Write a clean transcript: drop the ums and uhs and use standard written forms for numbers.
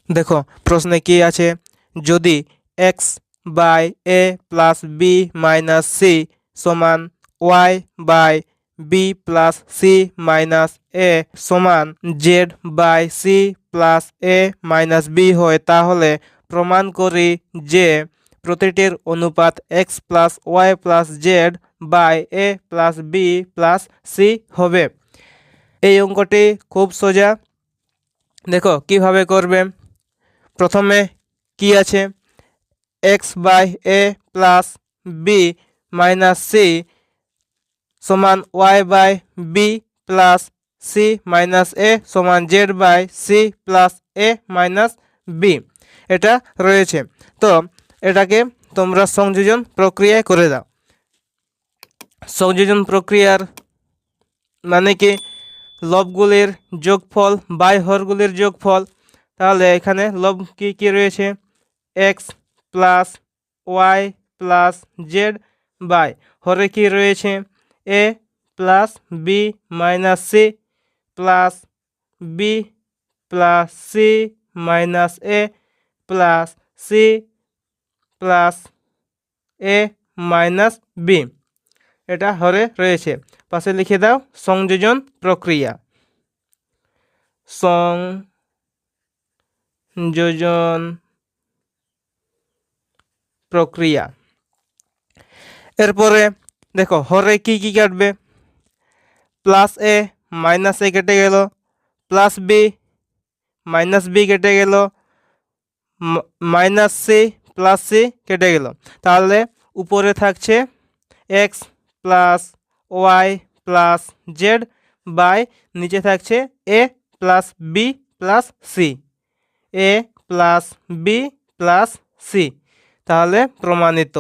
দেখো প্রশ্নে কি আছে, যদি x by a plus b minus c সমান y by b plus c minus a সমান z by c plus a minus b হয়, তাহলে প্রমাণ করি যে প্রতিটির অনুপাত x plus Y plus Z by a plus B plus c হবে। এই অঙ্কটি খুব সোজা। দেখো কিভাবে করবে। প্রথমে কি আছে, x by a plus b minus c সমান y by b plus c minus a সমান z by c plus a minus b, এটা রয়েছে। তো এটাকে তোমরা সংযোজন প্রক্রিয়ায় করে দাও। সংযোজন প্রক্রিয়ার মানে কি, লবগুলির যোগফল বাই হরগুলির যোগফল। তাহলে এখানে লব কি কি রয়েছে, x plus Y plus Z by হরে কি রয়েছে, a plus b minus c plus B plus c minus a plus c plus a minus b, এটা হরে রয়েছে। পাশে লিখে দাও সংযোজন প্রক্রিয়া। সংযোজন প্রক্রিয়া। এরপরে দেখো হরে কি কি কাটবে, প্লাস এ মাইনাস এ কেটে গেল, প্লাস বি মাইনাস বি কেটে গেল, মাইনাস সি প্লাস সি কেটে গেল। তাহলে উপরে থাকছে X plus Y plus Z by নিচে থাকছে A plus B plus C, A plus B plus C. তাহলে প্রমাণিত।